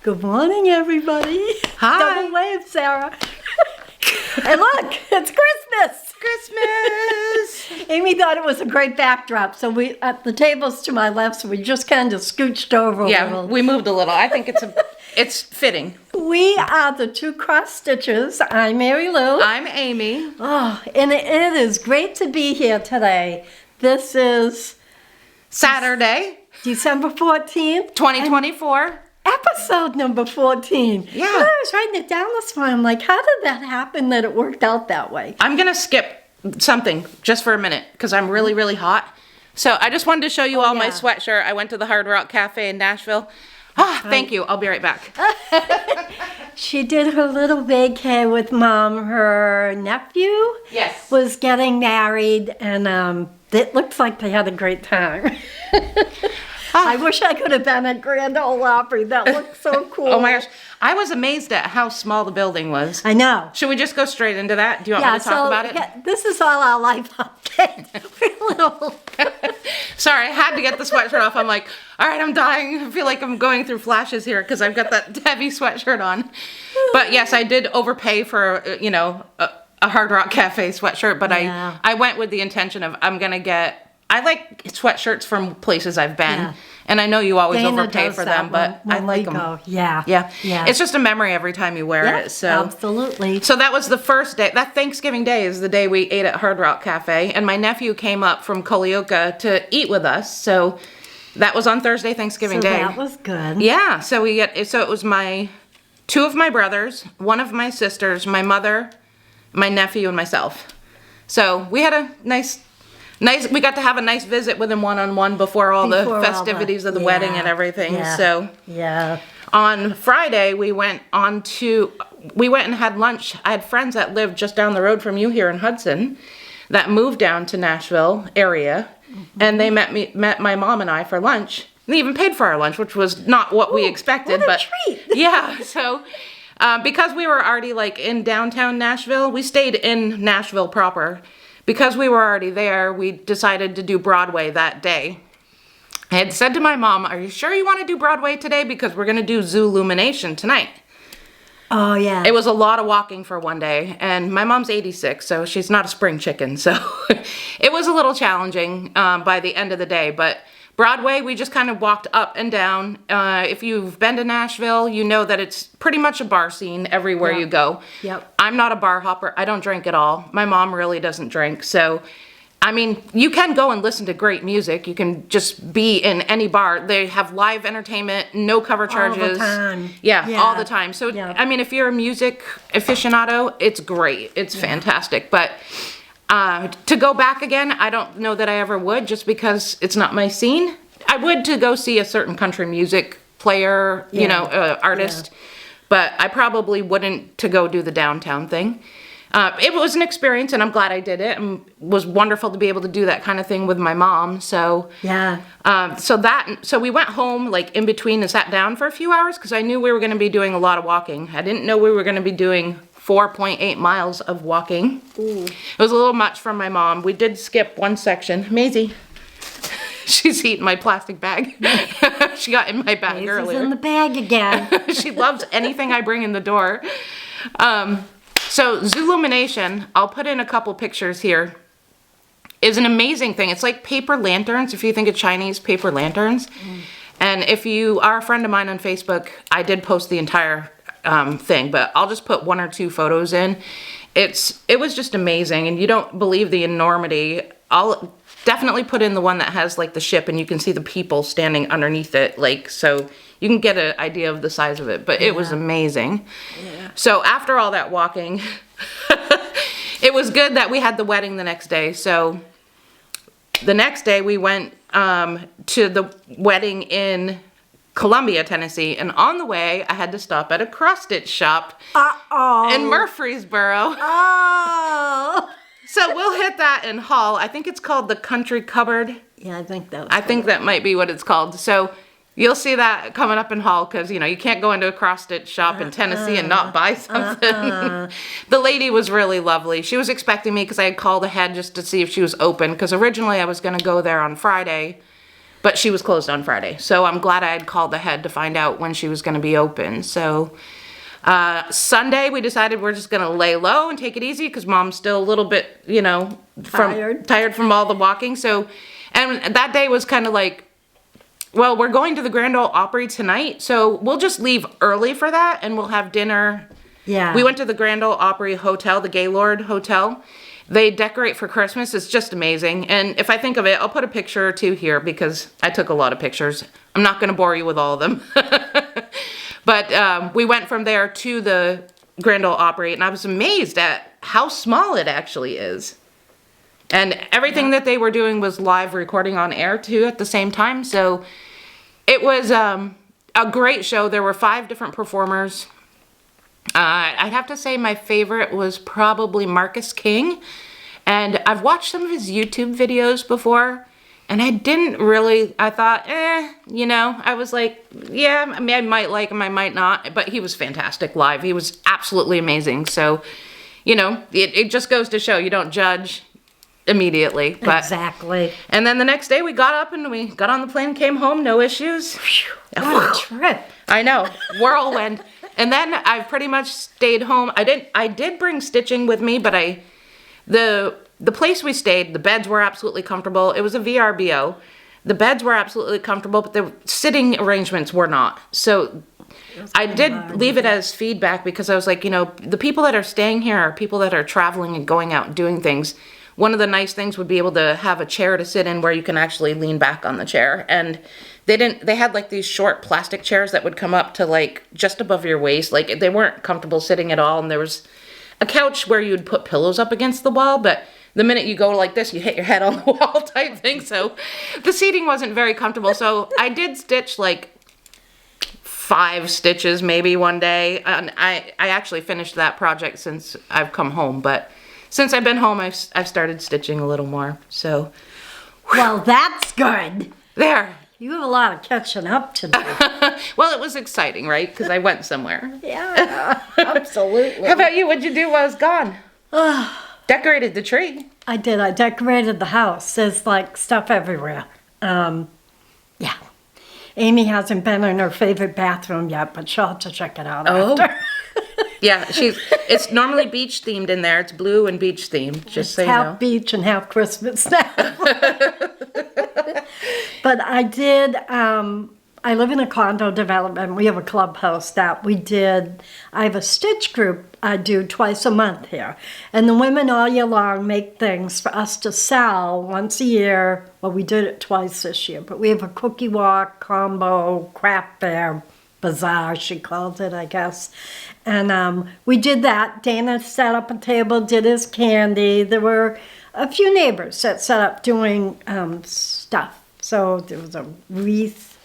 Good morning, everybody. Hi. Double wave, Sarah. And look, it's Christmas. Christmas. Amy thought it was a great backdrop, so we at the tables to my left, so we just kind of scooched over a Yeah, little. we moved a little. I think it's fitting. We are the two cross stitches. I'm Mary Lou. I'm Amy. Oh, and it is great to be here today. This is Saturday, December 14th. 2024. Episode number 14. Yeah. When I was writing it down this morning, I'm like, how did that happen that it worked out that way? I'm going to skip something just for a minute because I'm really, really hot. So I just wanted to show you all my yeah. sweatshirt. I went to the Hard Rock Cafe in Nashville. Thank you. I'll be right back. She did her little vacay with Mom. Her nephew Yes. was getting married, and it looks like they had a great time. I wish I could have been at Grand Ole Opry. That looked so cool. Oh my gosh. I was amazed at how small the building was. I know. Should we just go straight into that? Do you want me to talk about it? Yeah, this is all our life update. We're little. Sorry, I had to get the sweatshirt off. I'm like, all right, I'm dying. I feel like I'm going through flashes here because I've got that heavy sweatshirt on. But yes, I did overpay for, a Hard Rock Cafe sweatshirt, but Yeah. I went with the intention of I like sweatshirts from places I've been. Yeah. And I know you always Dana overpay does for that them, but when I like we them. go. Yeah. Yeah. Yeah. It's just a memory every time you wear Yeah, it. So absolutely. So that was the first day. That Thanksgiving Day is the day we ate at Hard Rock Cafe, and my nephew came up from Culleoka to eat with us. So that was on Thursday, Thanksgiving So Day. that was good. Yeah. So it was two of my brothers, one of my sisters, my mother, my nephew, and myself. So we had a nice. We got to have a nice visit with him one-on-one before all the festivities of the wedding and everything. Yeah, So yeah. on Friday, we went and had lunch. I had friends that lived just down the road from you here in Hudson that moved down to Nashville area, and they met my mom and I for lunch. They even paid for our lunch, which was not what we expected. What a treat. Yeah, so because we were already in downtown Nashville, we stayed in Nashville proper. Because we were already there, we decided to do Broadway that day. I had said to my mom, are you sure you want to do Broadway today? Because we're going to do Zoolumination tonight. Oh, yeah. It was a lot of walking for one day, and my mom's 86, so she's not a spring chicken, so it was a little challenging by the end of the day, but Broadway, we just kind of walked up and down. If you've been to Nashville, you know that it's pretty much a bar scene everywhere you go. Yep. I'm not a bar hopper. I don't drink at all. My mom really doesn't drink, so I mean, you can go and listen to great music. You can just be in any bar. They have live entertainment, no cover charges. All the time. Yeah, Yeah. all the time. So, Yeah. I mean, if you're a music aficionado, it's great. It's fantastic. But to go back again, I don't know that I ever would just because it's not my scene. I would to go see a certain country music player, artist. But I probably wouldn't to go do the downtown thing. It was an experience, and I'm glad I did it. And it was wonderful to be able to do that kind of thing with my mom. So Yeah. so we went home in between and sat down for a few hours because I knew we were going to be doing a lot of walking. I didn't know we were going to be doing 4.8 miles of walking. Ooh. It was a little much for my mom. We did skip one section. Maisie, she's eating my plastic bag. She got in my bag This earlier. is in the bag again. She loves anything I bring in the door. So Zoolumination, I'll put in a couple pictures here, is an amazing thing. It's like paper lanterns, if you think of Chinese paper lanterns. And if you are a friend of mine on Facebook, I did post the entire thing, but I'll just put one or two photos in. It was just amazing, and you don't believe the enormity. I'll definitely put in the one that has the ship, and you can see the people standing underneath it, so you can get an idea of the size of it, but it was amazing. Yeah. So after all that walking, it was good that we had the wedding the next day. So the next day we went to the wedding in Columbia, Tennessee, and on the way I had to stop at a cross-stitch shop in Murfreesboro. Oh. So we'll hit that in Hall. I think it's called the Country Cupboard. Yeah, I think that was I think that might be what it's called. So you'll see that coming up in Hall because, you can't go into a cross-stitch shop in Tennessee and not buy something. The lady was really lovely. She was expecting me because I had called ahead just to see if she was open because originally I was going to go there on Friday. but she was closed on Friday. So I'm glad I had called ahead to find out when she was going to be open. So Sunday we decided we're just going to lay low and take it easy because Mom's still a little bit, you know, tired from all the walking. So, and that day was kind of like, well, we're going to the Grand Ole Opry tonight, so we'll just leave early for that, and we'll have dinner. Yeah. We went to the Grand Ole Opry Hotel, the Gaylord Hotel. They decorate for Christmas. It's just amazing. And if I think of it, I'll put a picture or two here because I took a lot of pictures. I'm not going to bore you with all of them. But we went from there to the Grand Ole Opry, and I was amazed at how small it actually is. And everything that they were doing was live recording on air, too, at the same time. So it was a great show. There were 5 different performers. I'd have to say my favorite was probably Marcus King. And I've watched some of his YouTube videos before. And I thought, you know, I was like, yeah, I mean, I might like him, I might not. But he was fantastic live. He was absolutely amazing. So, you know, it just goes to show you don't judge immediately. But, exactly. And then the next day we got up and we got on the plane, came home, no issues. What a trip. I know, whirlwind. And then I pretty much stayed home. I did bring stitching with me, but the place we stayed, the beds were absolutely comfortable. It was a VRBO. The beds were absolutely comfortable, but the sitting arrangements were not. So I did leave it as feedback because I was like, you know, the people that are staying here are people that are traveling and going out and doing things. One of the nice things would be able to have a chair to sit in where you can actually lean back on the chair. And they had like these short plastic chairs that would come up to like just above your waist. Like they weren't comfortable sitting at all. And there was a couch where you'd put pillows up against the wall, but the minute you go like this, you hit your head on the wall type thing. So the seating wasn't very comfortable. So I did stitch like 5 stitches maybe one day. And I actually finished that project since I've come home, but since I've been home, I've started stitching a little more, so. Well, that's good. There. You have a lot of catching up to do. Well, it was exciting, right? Because I went somewhere. Yeah, absolutely. How about you? What'd you do while I was gone? Decorated the tree. I did. I decorated the house. There's like stuff everywhere. Yeah. Amy hasn't been in her favorite bathroom yet, but she'll have to check it out after. Yeah, it's normally beach themed in there. It's blue and beach themed, just so you know. Half beach and half Christmas now. But I did, I live in a condo development. We have a clubhouse that I have a stitch group I do twice a month here. And the women all year long make things for us to sell once a year. Well, we did it twice this year, but we have a cookie walk, combo, craft fair, bazaar, she calls it, I guess. And we did that. Dana set up a table, did his candy. There were a few neighbors that set up doing stuff. So there was a Wreath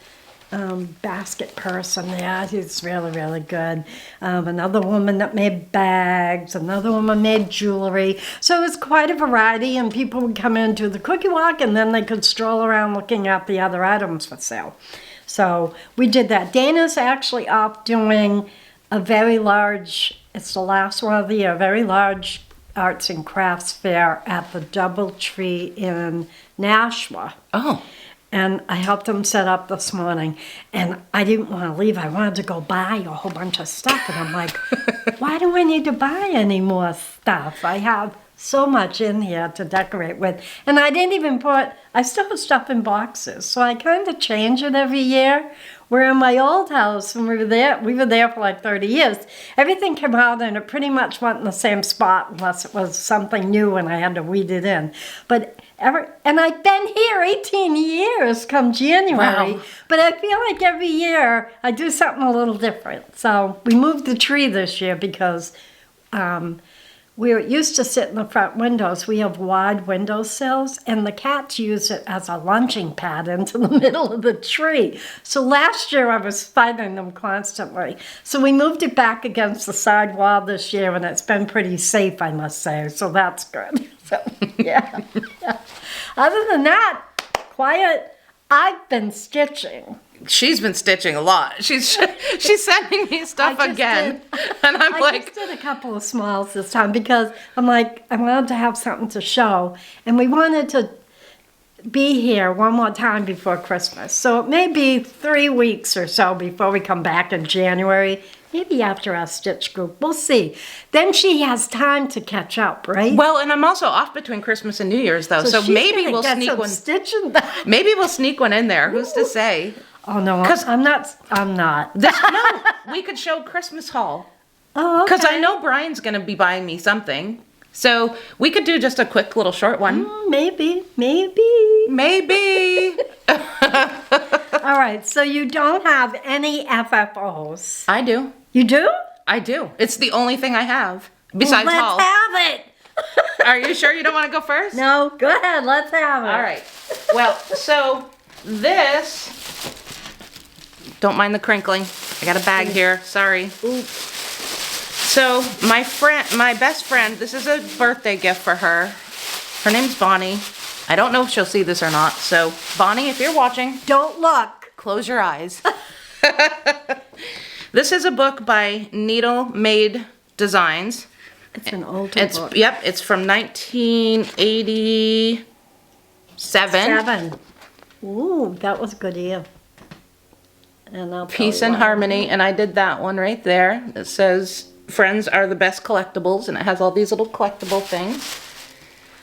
basket person there. He's really, really good. Another woman that made bags. Another woman made jewelry. So it was quite a variety, and people would come in and do the cookie walk, and then they could stroll around looking at the other items for sale. So we did that. Dana's actually off doing a very large, it's the last one of the year, very large arts and crafts fair at the Doubletree in Nashua. Oh. And I helped them set up this morning. And I didn't want to leave. I wanted to go buy a whole bunch of stuff. And I'm like, why do I need to buy any more stuff? I have so much in here to decorate with. And I didn't even I still have stuff in boxes. So I kind of change it every year. Where in my old house, when we were there for like 30 years, everything came out and it pretty much went in the same spot unless it was something new and I had to weed it in. And I've been here 18 years come January. Wow. But I feel like every year I do something a little different. So we moved the tree this year because we used to sit in the front windows. We have wide windowsills, and the cats use it as a launching pad into the middle of the tree. So last year I was fighting them constantly. So we moved it back against the side wall this year, and it's been pretty safe, I must say. So that's good. So, yeah. Other than that, quiet. I've been stitching. She's been stitching a lot. She's sending me stuff again. And I just did a couple of smalls this time because I'm like, I wanted to have something to show. And we wanted to be here one more time before Christmas. So it may be 3 weeks or so before we come back in January. Maybe after our stitch group. We'll see. Then she has time to catch up, right? Well, and I'm also off between Christmas and New Year's, though. So she's maybe gonna we'll get sneak some one. stitching done. Maybe we'll sneak one in there. Who's to say? Oh, no, I'm not. No, we could show Christmas haul. Oh, okay. Because I know Brian's going to be buying me something. So we could do just a quick little short one. Maybe. Maybe. All right, so you don't have any FFOs. I do. You do? I do. It's the only thing I have. Besides haul. Let's have it. Are you sure you don't want to go first? No, go ahead. Let's have it. All right. Well, so this, don't mind the crinkling. I got a bag here. Sorry. Oops. So my best friend, this is a birthday gift for her. Her name's Bonnie. I don't know if she'll see this or not. So Bonnie, if you're watching, Don't look. close your eyes. This is a book by Maid Designs. It's an older book. Yep, it's from 1987. 7. Ooh, that was a good year. And I'll tell Peace you and why. Harmony, and I did that one right there. It says, friends are the best collectibles, and it has all these little collectible things.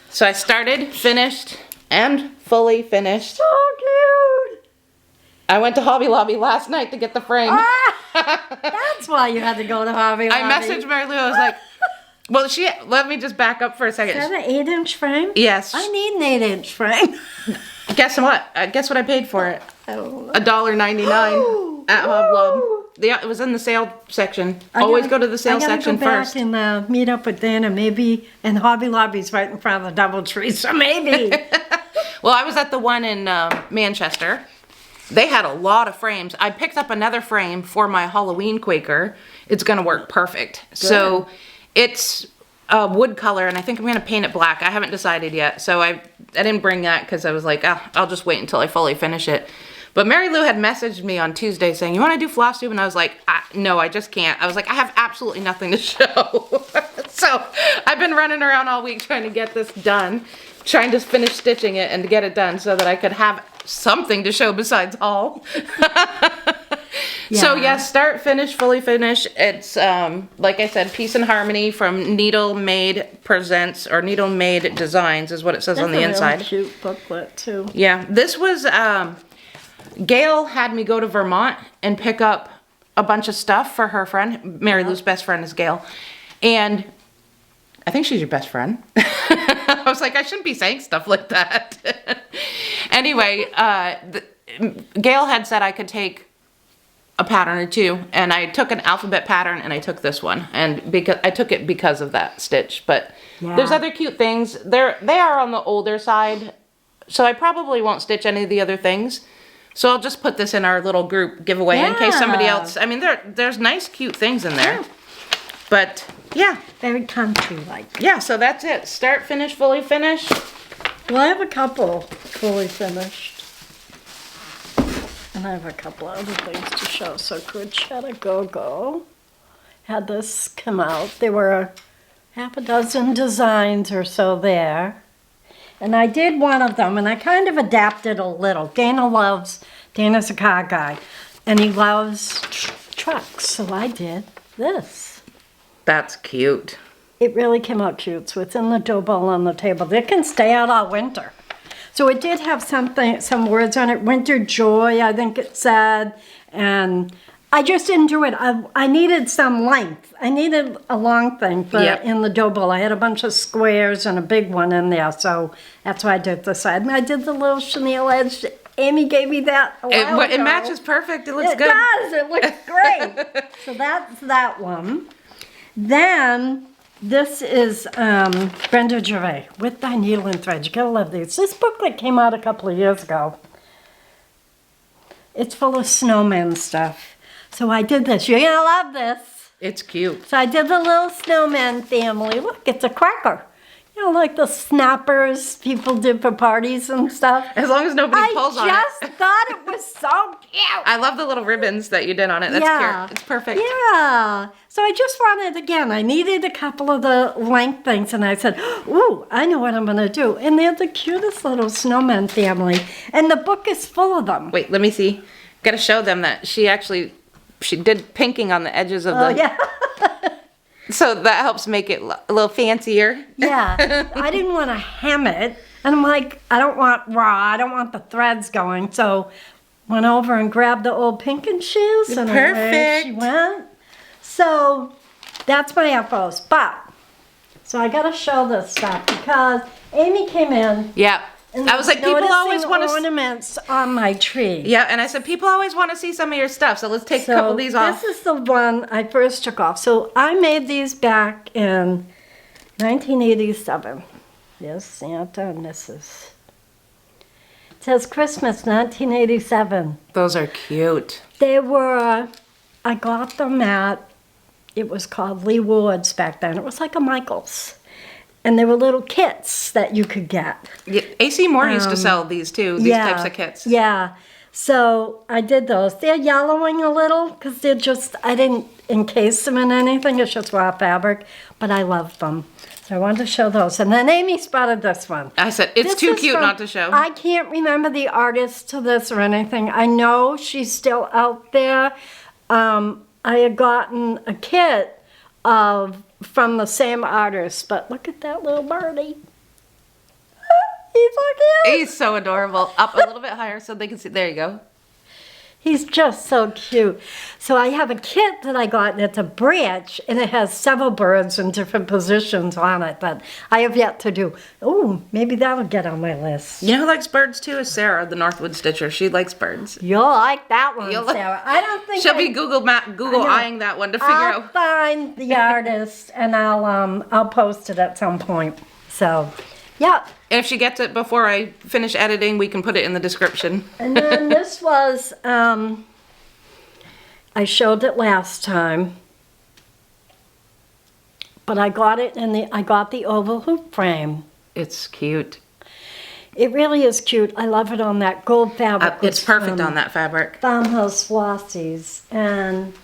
So I started, finished, and fully finished. So cute. I went to Hobby Lobby last night to get the frame. That's why you had to go to Hobby Lobby. I messaged Mary Lou, I was like, well, let me just back up for a second. Is that an 8-inch frame? Yes. I need an 8-inch frame. Guess what? Guess what I paid for it? I don't know. $1.99 at Hoblob. Yeah, it was in the sale section. Always go to the sale section first. I gotta go back and meet up with Dana, maybe, and Hobby Lobby's right in front of the Doubletree, so maybe. Well, I was at the one in Manchester. They had a lot of frames. I picked up another frame for my Halloween Quaker. It's gonna work perfect. So it's a wood color, and I think I'm gonna paint it black. I haven't decided yet, so I didn't bring that because I was like, I'll just wait until I fully finish it. But Mary Lou had messaged me on Tuesday saying, you want to do Flosstube? And I was like, no, I just can't. I was like, I have absolutely nothing to show. So I've been running around all week trying to get this done, trying to finish stitching it and to get it done so that I could have something to show besides haul. So yes, start, finish, fully finish. It's, like I said, Peace and Harmony from Needle Maid Presents, or Needle Maid Designs is what it says on the inside. That's a really cute booklet, too. Yeah, this was, Gail had me go to Vermont and pick up a bunch of stuff for her friend. Mary Lou's best friend is Gail. And I think she's your best friend. I was like, I shouldn't be saying stuff like that. Anyway, Gail had said I could take a pattern or two, and I took an alphabet pattern and I took this one, and because I took it because of that stitch. But there's other cute things. They are on the older side, so I probably won't stitch any of the other things. So I'll just put this in our little group giveaway in case somebody else. I mean, there's nice, cute things in there. But yeah, Very country-like. yeah. So that's it. Start, finish, fully finish. Well, I have a couple fully finished. And I have a couple other things to show. So Crocette Go had this come out. There were half a dozen designs or so there. And I did one of them, and I kind of adapted a little. Dana's a car guy, and he loves trucks, so I did this. That's cute. It really came out cute. So it's in the dough bowl on the table. It can stay out all winter. So it did have some words on it. Winter Joy, I think it said. And I just didn't do it. I needed some length. I needed a long thing in the dough bowl. I had a bunch of squares and a big one in there. So that's why I did the side. And I did the little chenille edge. Amy gave me that a while ago. It matches perfect. It looks good. It does. It looks great. So that's that one. Then this is Brenda Gervais, With Thy Needle and Thread. You gotta love these. This booklet came out a couple of years ago. It's full of snowman stuff. So I did this. You're gonna love this. It's cute. So I did the little snowman family. Look, it's a cracker. You know, like the snappers people did for parties and stuff. As long as nobody pulls on it. I just thought it was so cute. I love the little ribbons that you did on it. That's cute. It's perfect. Yeah. So I just wanted, again, I needed a couple of the length things, and I said, ooh, I know what I'm going to do. And they're the cutest little snowman family. And the book is full of them. Wait, let me see. Got to show them that she did pinking on the edges of the... Oh, yeah. So that helps make it a little fancier. Yeah. I didn't want to hem it. And I'm like, I don't want raw. I don't want the threads going. So went over and grabbed the old pinking shoes. And away she went. So that's my FOs. But, so I got to show this stuff because Amy came in. Yeah. And I was like, people always want to ornaments on my tree. Yeah, and I said, people always want to see some of your stuff, so let's take a couple of these off. This is the one I first took off. So I made these back in 1987. There's Santa, and this is... It says Christmas 1987. Those are cute. They were... I got them at... It was called Lee Ward's back then. It was like a Michael's. And they were little kits that you could get. Yeah, AC Moore used to sell these too, these types of kits. Yeah. So I did those. They're yellowing a little because they're just, I didn't encase them in anything. It's just raw fabric. But I love them. So I wanted to show those. And then Amy spotted this one. I said, it's too cute not to show. I can't remember the artist to this or anything. I know she's still out there. I had gotten a kit from the same artist, but look at that little birdie. He's so cute. He's so adorable. Up a little bit higher so they can see. There you go. He's just so cute. So I have a kit that I got, and it's a branch, and it has several birds in different positions on it that I have yet to do. Oh, maybe that'll get on my list. You know who likes birds too is Sarah, the Northwood Stitcher. She likes birds. You'll like that one, Sarah. I don't think she'll be Google eyeing that one to figure I'll out. find the artist, and I'll post it at some point. So, yeah. And if she gets it before I finish editing, we can put it in the description. And then this was, I showed it last time, but I got it I got the oval hoop frame. It's cute. It really is cute. I love it on that gold fabric. It's perfect on that fabric. Farmhouse Flossies, and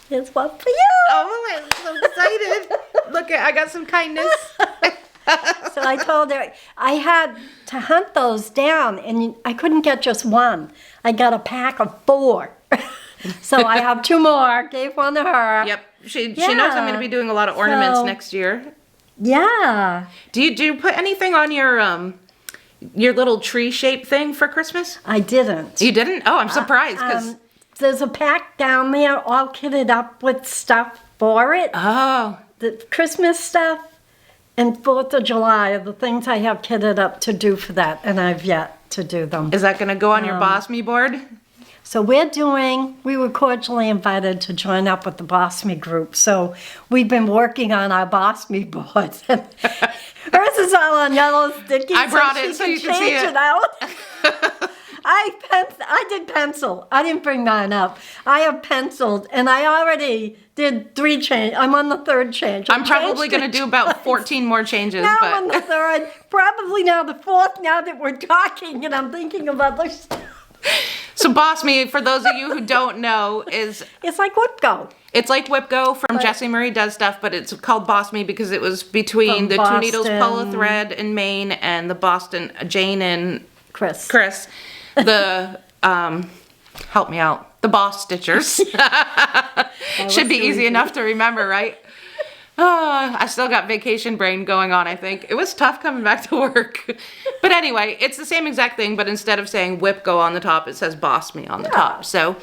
it's one for you. Oh, I'm so excited. Look, I got some kindness. So I told her I had to hunt those down, and I couldn't get just one. I got a pack of 4. So I have 2 more. Gave one to her. Yep. She knows I'm going to be doing a lot of ornaments next year. Yeah. Do you put anything on your little tree shape thing for Christmas? I didn't. You didn't? Oh, I'm surprised because there's a pack down there all kitted up with stuff for it. Oh. The Christmas stuff. And 4th of July are the things I have kitted up to do for that, and I've yet to do them. Is that going to go on your Boss Me board? So we were cordially invited to join up with the Boss Me group. So we've been working on our Boss Me boards. Hers is all on yellow sticky. I brought it so you can see it. Out. I did pencil. I didn't bring mine up. I have penciled, and I already did 3 changes. I'm on the 3rd change. I'm probably going to do about 14 more changes. Now but I'm on the 3rd. Probably now the 4th, now that we're talking, and I'm thinking of other stuff. So Boss Me, for those of you who don't know, It's like Whipco. It's like Whipco from Jessie Marie Does Stuff, but it's called Boss Me because it was between the Two Needles Pull a Thread in Maine and the Boston, Jane and Chris. The, help me out, the Boss Stitchers. Should be easy enough to remember, right? Oh, I still got vacation brain going on, I think. It was tough coming back to work. But anyway, it's the same exact thing, but instead of saying Whipco on the top, it says Boss Me on the top. So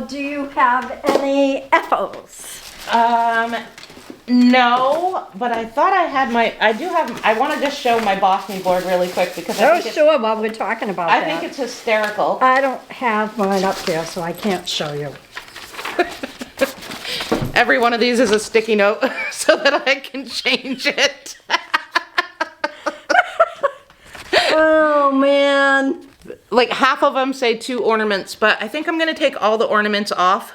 do you have any FOs? No, but I thought I had I want to just show my Boss Me board really quick because I think sure, while we're talking about I think it's hysterical. I don't have mine up there, so I can't show you. Every one of these is a sticky note so that I can change it. Oh, man. Like half of them say 2 ornaments, but I think I'm going to take all the ornaments off.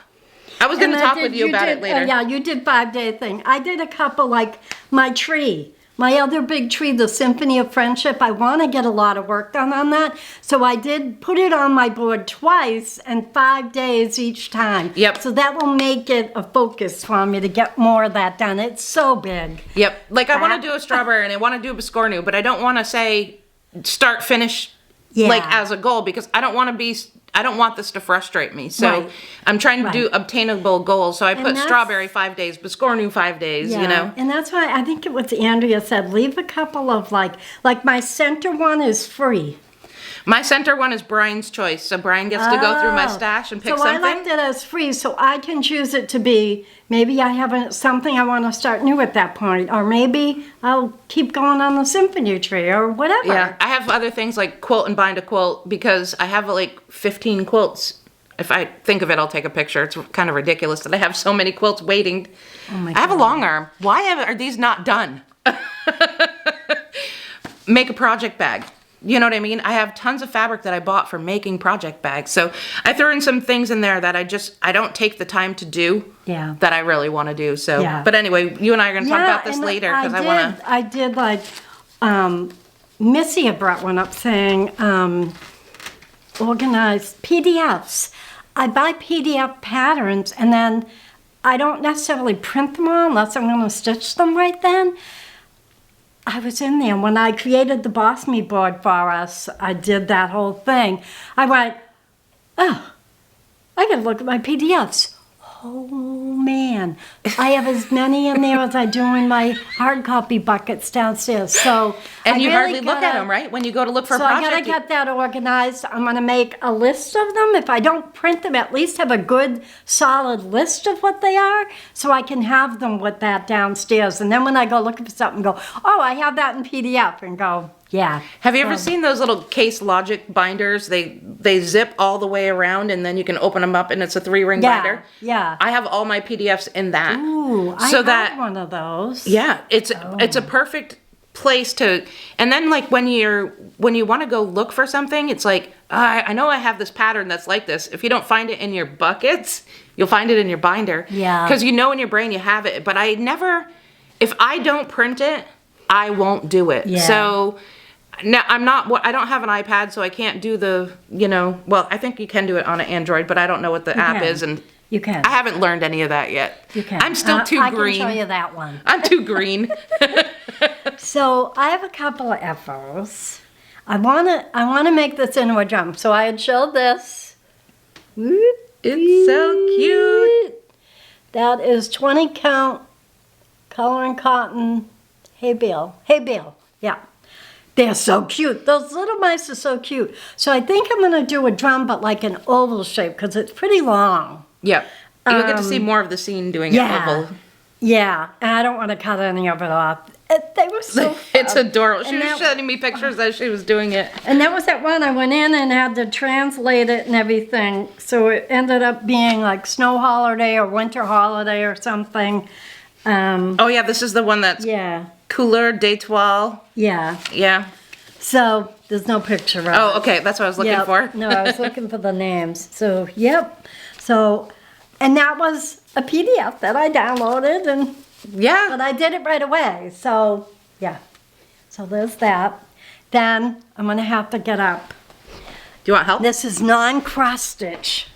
I was going to talk with you about it later. Yeah, you did 5-day thing. I did a couple, like my tree. my other big tree, the Symphony of Friendship, I want to get a lot of work done on that. So I did put it on my board twice and 5 days each time. Yep. So that will make it a focus for me to get more of that done. It's so big. Yep. Like I want to do a strawberry and I want to do a biscornu, but I don't want to say start, finish, like as a goal, because I don't want this to frustrate me. So Right. I'm trying to do obtainable goals. So I put that's- strawberry 5 days, biscornu 5 days, you know. And that's why I think it was Andrea said, leave a couple of like my center one is free. My center one is Brian's choice. So Brian gets to go through my stash and pick so something. I left it as free, so I can choose it to be, maybe I have something I want to start new at that point, or maybe I'll keep going on the symphony tree, or whatever. Yeah, I have other things like quilt and bind a quilt because I have like 15 quilts. If I think of it, I'll take a picture. It's kind of ridiculous that I have so many quilts waiting. Oh my I have a God. long arm. Why are these not done? Make a project bag. You know what I mean? I have tons of fabric that I bought for making project bags. So I threw in some things in there that I don't take the time to do Yeah. that I really want to do. So, Yeah. but anyway, you and I are going to talk about this and later because I want to. I did like, Missy had brought one up saying, organized PDFs. I buy PDF patterns and then I don't necessarily print them all unless I'm going to stitch them right then. I was in there when I created the Boss Me board for us. I did that whole thing. I went, oh, I gotta look at my PDFs. Oh man, I have as many in there as I do in my hard copy buckets downstairs. So And I you really hardly look at gotta- them, right? When you go to look for a So I project. gotta get that organized. I'm gonna make a list of them. If I don't print them, at least have a good solid list of what they are, so I can have them with that downstairs. And then when I go looking for something, go, oh, I have that in PDF, and go, yeah. Have you ever So- seen those little Case Logic binders? They zip all the way around and then you can open them up and it's a 3-ring Yeah, binder. yeah. I have all my PDFs in that. Ooh, I so have that one of those. yeah, it's a perfect place to. And then like when you want to go look for something, it's like I know I have this pattern that's like this. If you don't find it in your buckets, you'll find it in your binder. Yeah. Because you know in your brain you have it. But I never, if I don't print it, I won't do it. Yeah. So. Now, I don't have an iPad, so I can't do the, well, I think you can do it on an Android, but I don't know what the app can. is, and You can. I haven't learned any of that yet. You can. I'm still too green. I can show you that one. I'm too green. So I have a couple of FOs. I wanna make this into a drum. So I had showed this. It's so cute. That is 20 count color and cotton Haybale. Haybale, yeah. They're so cute. Those little mice are so cute. So I think I'm gonna do a drum, but like an oval shape, because it's pretty long. Yep. You'll get to see more of the scene doing it oval. Yeah, and I don't want to cut any of it off. They were so It's fun. adorable. She And was that- showing me pictures as she was doing it. And that was that one I went in and had to translate it and everything. So it ended up being like snow holiday or winter holiday or something. Oh yeah, this is the one that's Yeah, Couleur Détoile. yeah. Yeah. So there's no picture of it. Oh, okay. That's what I was looking Yep. for. No, I was looking for the names. So, yep. So, and that was a PDF that I downloaded, and Yeah. but I did it right away. So, yeah. So there's that. Then I'm gonna have to get up. Do you want help? This is non-cross stitch,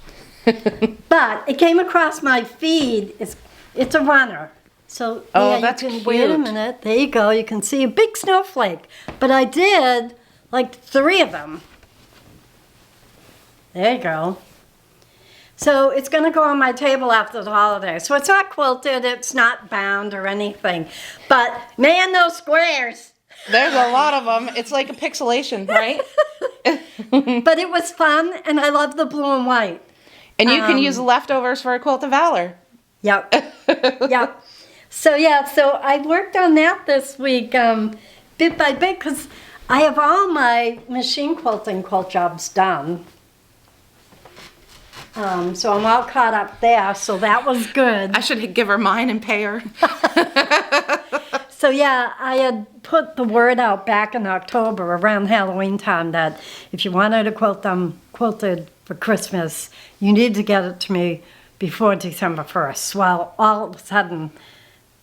but it came across my feed. It's a runner. So Oh, yeah, that's you can wait a cute. minute. There you go. You can see a big snowflake. But I did like 3 of them. There you go. So it's going to go on my table after the holiday. So it's not quilted. It's not bound or anything. But man, those squares. There's a lot of them. It's like a pixelation, right? But it was fun, and I love the blue and white. And you can use the leftovers for a quilt of valor. Yep. Yep. So yeah, so I worked on that this week, bit by bit, because I have all my machine quilting quilt jobs done. So I'm all caught up there, so that was good. I should give her mine and pay her. So yeah, I had put the word out back in October around Halloween time that if you wanted to quilt them quilted for Christmas, you need to get it to me before December 1st. Well, all of a sudden,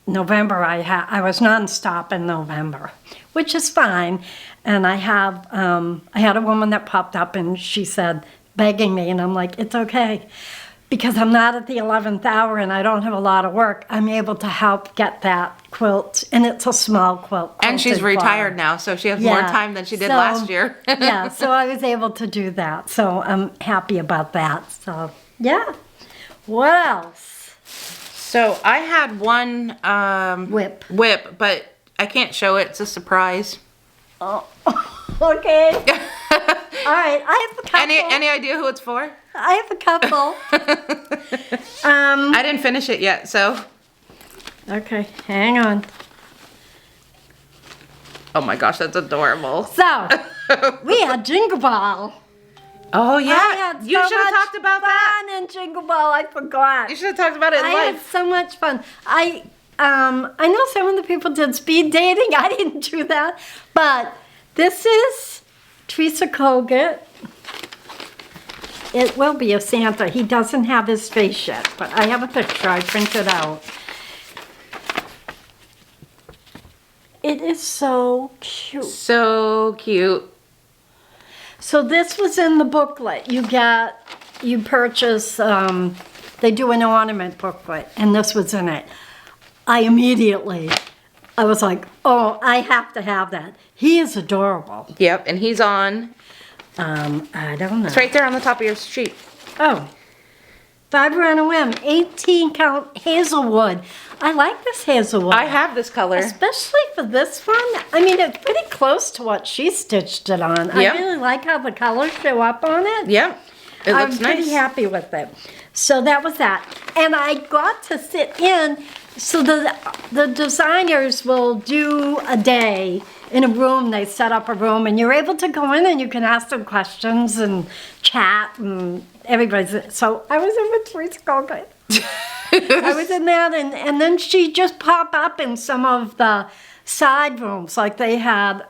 November, I was nonstop in November, which is fine. And I had a woman that popped up and she said, begging me, and I'm like, it's okay. Because I'm not at the 11th hour and I don't have a lot of work, I'm able to help get that quilt. And it's a small quilt. And she's quilted retired bar. now, so she has more time than she did last year. Yeah, so I was able to do that. So I'm happy about that. So, yeah. What else? So I had one Whip, but I can't show it. It's a surprise. Oh, okay. All right, I have a couple. Any idea who it's for? I have a couple. I didn't finish it yet, so. Okay, hang on. Oh my gosh, that's adorable. So, we had Jingle Ball. Oh yeah, I had you so should have much talked about that. fun in Jingle Ball. I forgot. You should have talked about it in I had life. so much fun. I know some of the people did speed dating. I didn't do that, but this is Teresa Kogut. It will be a Santa. He doesn't have his face yet, but I have a picture I printed out. It is so cute. So cute. So this was in the booklet. You purchase, they do an ornament booklet, and this was in it. I was like, oh, I have to have that. He is adorable. Yep, and he's on. I don't know. It's right there on the top of your sheet. Oh, Fiber on a Whim, 18 count Hazelwood. I like this Hazelwood. I have this color. Especially for this one. I mean, it's pretty close to what she stitched it on. Yep. I really like how the colors show up on it. Yep, it looks I'm nice. pretty happy with it. So that was that. And I got to sit in, so the designers will do a day in a room. They set up a room and you're able to go in and you can ask them questions and chat and everybody's. So I was in with Teresa Kogut. I was in that and then she just popped up in some of the side rooms. Like they had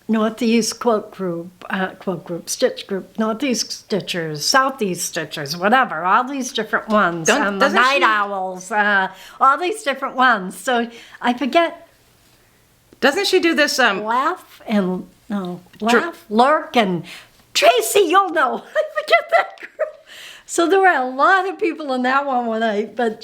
Northeast Stitch Group, Northeast Stitchers, Southeast Stitchers, whatever, all these different ones. The Night Owls, all these different ones. So I forget. Doesn't she do this? Lurk, and Tracy, you'll know. I forget that group. So there were a lot of people in that one but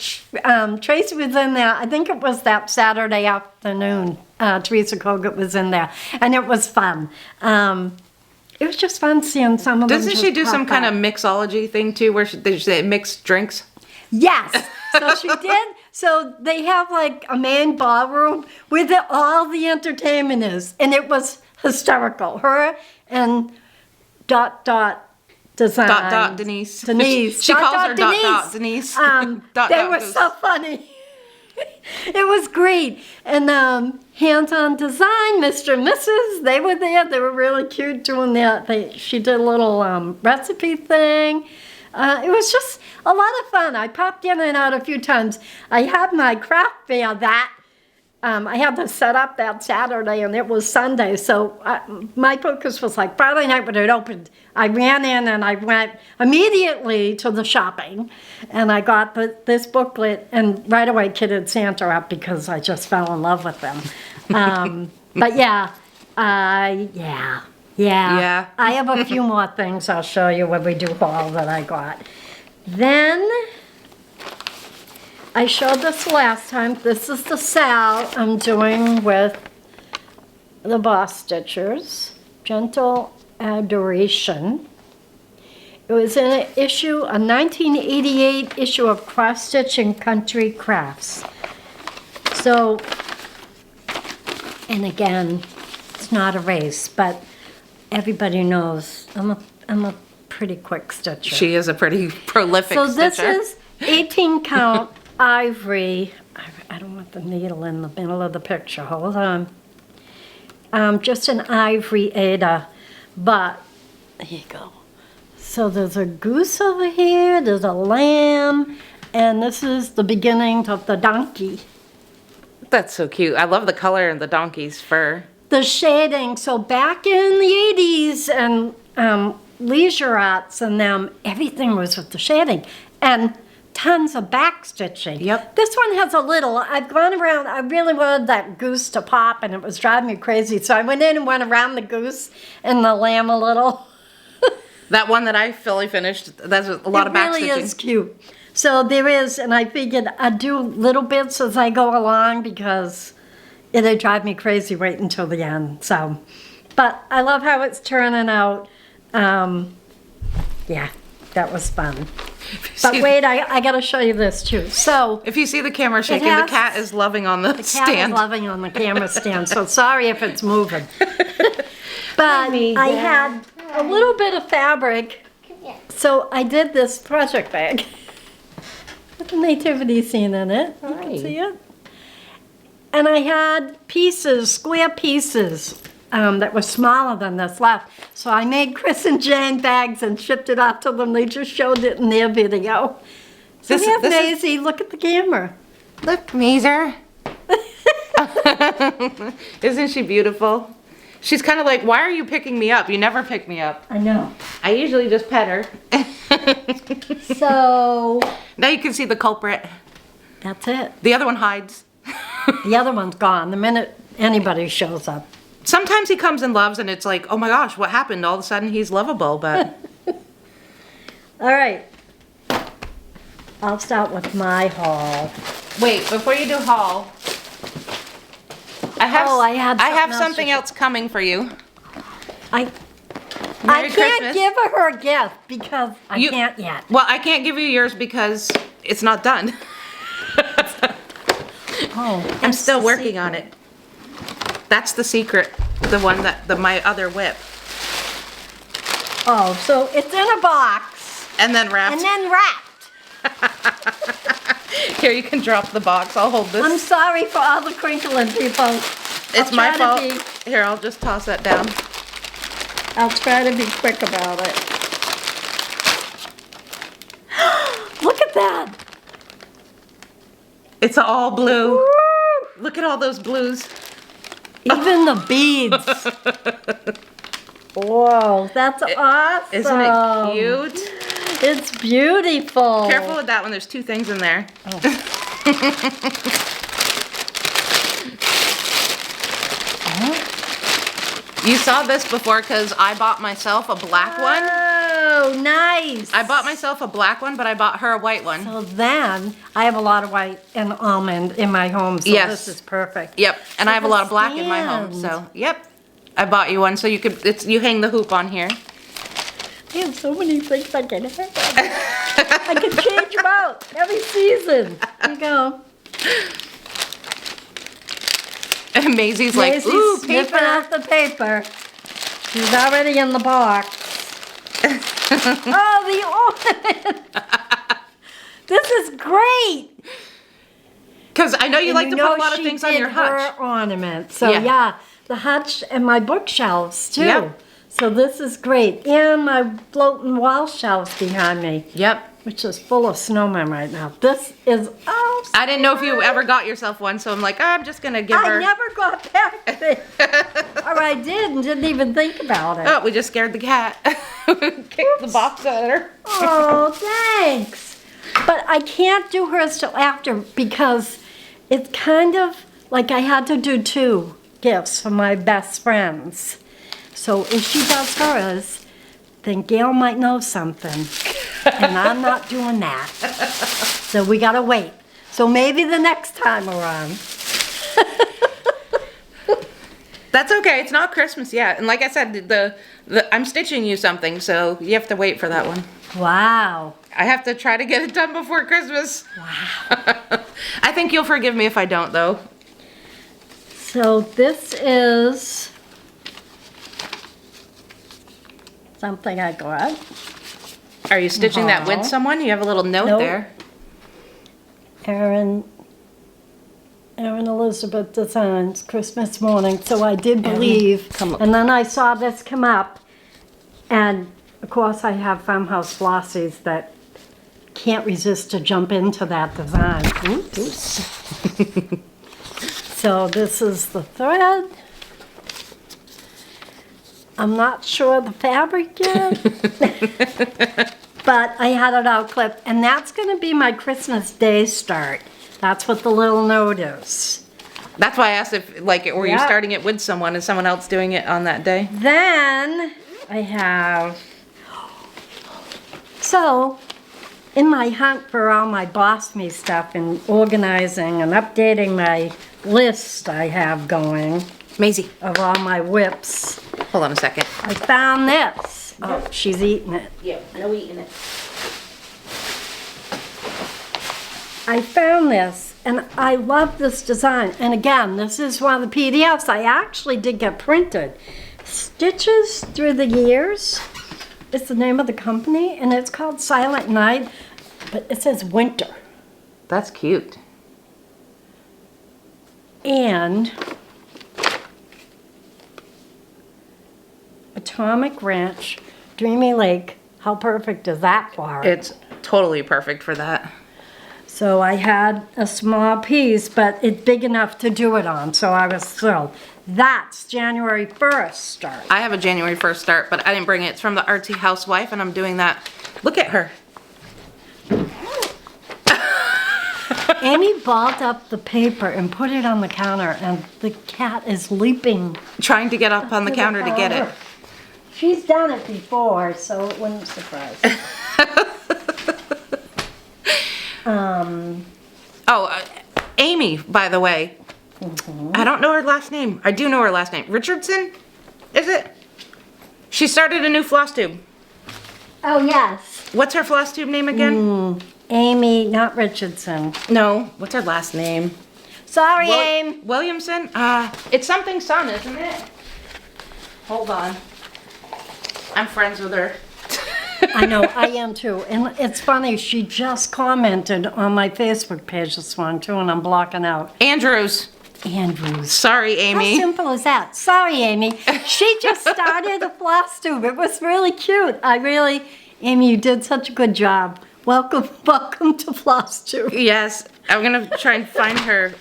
Tracy was in there. I think it was that Saturday afternoon. Teresa Kogut was in there, and it was fun. It was just fun seeing some of them. Doesn't she do some kind of mixology thing too, where they mix drinks? Yes. So she did. So they have like a main ballroom where all the entertainment is, and it was hysterical. Her and Design. Denise. Denise. She calls her Denise. They were so funny. It was great. And Hands-On Design, Mr. and Mrs., they were there. They were really cute doing that. She did a little recipe thing. It was just a lot of fun. I popped in and out a few times. I had my craft fair I had to set up that Saturday, and it was Sunday. So my focus was like Friday night when it opened. I ran in and I went immediately to the shopping, and I got this booklet, and right away kitted Santa up because I just fell in love with them. But yeah. I have a few more things I'll show you when we do haul that I got. Then I showed this last time. This is the sal I'm doing with the Boss Stitchers, Gentle Adoration. It was in a 1988 issue of Cross Stitch and Country Crafts. So, and again, it's not a race, but everybody knows I'm a pretty quick stitcher. She is a pretty prolific stitcher. So stitcher. this is 18 count ivory. I don't want the needle in the middle of the picture. Hold on. Just an ivory aida, but here you go. So there's a goose over here, there's a lamb, and this is the beginning of the donkey. That's so cute. I love the color in the donkey's fur. The shading. So back in the 80s and leisure arts and them, everything was with the shading. And tons of back stitching. Yep. This one has a little. I've gone around. I really wanted that goose to pop, and it was driving me crazy. So I went in and went around the goose and the lamb a little. That one that I fully finished, that's a lot of back It really stitching. is cute. So there is, and I figured I'd do little bits as I go along because it'd drive me crazy right until the end. So, but I love how it's turning out. Yeah, that was fun. But wait, I got to show you this too. So If you see the camera shaking, the cat is loving on the cat stand. is loving on the camera stand. So sorry if it's moving. But I had a little bit of fabric, so I did this project bag with the nativity scene in it. You can see it. And I had pieces, square pieces, that were smaller than this left. So I made Chris and Jane bags and shipped it off to them. They just showed it in their video. So there's Maisie, look at the camera. Look, Mazer. Isn't she beautiful? She's kind of like, why are you picking me up? You never pick me up. I know. I usually just pet her. So Now you can see the culprit. that's it. The other one hides. The other one's gone the minute anybody shows up. Sometimes he comes and loves and it's like, oh my gosh, what happened? All of a sudden he's lovable, but... All right. I'll start with my haul. Wait, before you do haul, I have, I had something else coming for you. I Merry can't Christmas. give her a gift because I can't yet. Well, I can't give you yours because it's not done. Oh, I'm still working on it. That's the secret. The one my other whip. Oh, so it's in a box And then wrapped. and then wrapped. Here, you can drop the box. I'll hold this. I'm sorry for all the crinkling, people. It's my try fault. to Here, I'll just toss that down. I'll try to be quick about it. Look at that. It's all blue. Woo! Look at all those blues. Even the beads. Whoa, that's awesome. Isn't it cute? It's beautiful. Careful with that one. There's two things in there. Oh. You saw this before because I bought myself a black one. Oh, nice. I bought myself a black one, but I bought her a white one. So then, I have a lot of white and almond in my home, so Yes. this is perfect. Yep, and So I have a lot of black in my stand. home, so yep. I bought you one so you could you hang the hoop on here. I have so many things I can have. I can change them out every season. There you go. And Maisie's like, Maisie's ooh, sniffing paper. out the paper. She's already in the box. Oh, the ornament. This is great. Because I know you like to put a lot of she things on did your hutch. her ornament. So Yeah. yeah, the hutch and my bookshelves too. Yep. So this is great. And my floating wall shelves behind me, Yep. which is full of snowmen right now. This is awesome. I didn't know if you ever got yourself one, so I'm like, I'm just going to give her. I never got back there. Or I did and didn't even think about it. Oh, we just scared the cat. Kicked the box at her. Oh, thanks. But I can't do hers till after because it's kind of like I had to do 2 gifts for my best friends. So if she does hers, then Gail might know something. And I'm not doing that. So we gotta wait. So maybe the next time around. That's okay. It's not Christmas yet. And like I said, I'm stitching you something, so you have to wait for that one. Wow. I have to try to get it done before Christmas. Wow. I think you'll forgive me if I don't, though. So this is something I got. Are you stitching that with someone? You have a little note Nope. there. Aaron Elizabeth Designs, Christmas morning. So I did believe, and then I saw this come up, and of course I have farmhouse flossies that can't resist to jump into that design. Oops. So this is the thread. I'm not sure the fabric yet, but I had it all clipped, and that's going to be my Christmas Day start. That's what the little note is. That's why I asked if, like, were you Yeah. starting it with someone? Is someone else doing it on that day? Then I have, so in my hunt for all my Boss Me stuff and organizing and updating my list I have going Maisie, of all my whips, hold on a second. I found this. Oh, she's eating it. Yeah, no eating it. I found this, and I love this design. And again, this is one of the PDFs I actually did get printed. Stitches Through the Years is the name of the company, and it's called Silent Night, but it says winter. That's cute. And Atomic Ranch, Dreamy Lake. How perfect is that for it? It's totally perfect for that. So I had a small piece, but it's big enough to do it on, so I was thrilled. That's January 1st start. I have a January 1st start, but I didn't bring it. It's from the Artsy Housewife, and I'm doing that. Look at her. Amy balled up the paper and put it on the counter, and the cat is leaping. Trying to get up on the counter to get it. She's done it before, so it wouldn't surprise me. Amy, by the way. I don't know her last name. I do know her last name. Richardson? Is it? She started a new Flosstube. Oh, yes. What's her Flosstube name again? Amy, not Richardson. No. What's her last name? Sorry, Amy. Williamson? It's something Son, isn't it? Hold on. I'm friends with her. I know, I am too. And it's funny, she just commented on my Facebook page this one too, and I'm blocking out Andrews. Andrews. Sorry, How Amy. simple is that? Sorry, Amy. She just started a Flosstube. It was really cute. Amy, you did such a good job. Welcome to Flosstube. Yes, I'm gonna try and find her.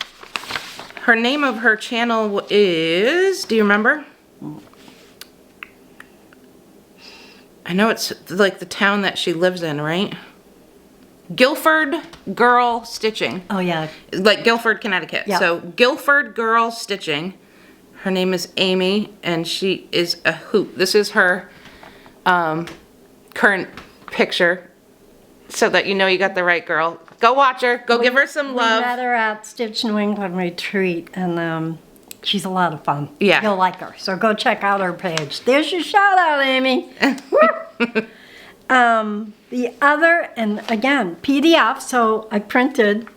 Her name of her channel is, do you remember? I know it's like the town that she lives in, right? Guilford Girl Stitching. Oh, yeah. Like Guilford, Connecticut. Yeah. So Guilford Girl Stitching. Her name is Amy, and she is a hoot. This is her current picture, so that you know you got the right girl. Go watch her. Go give her some love. We met her at Stitch New England retreat, and she's a lot of fun. Yeah. You'll like her. So go check out her page. There's your shout out, Amy. The other, and again, PDF, so I printed.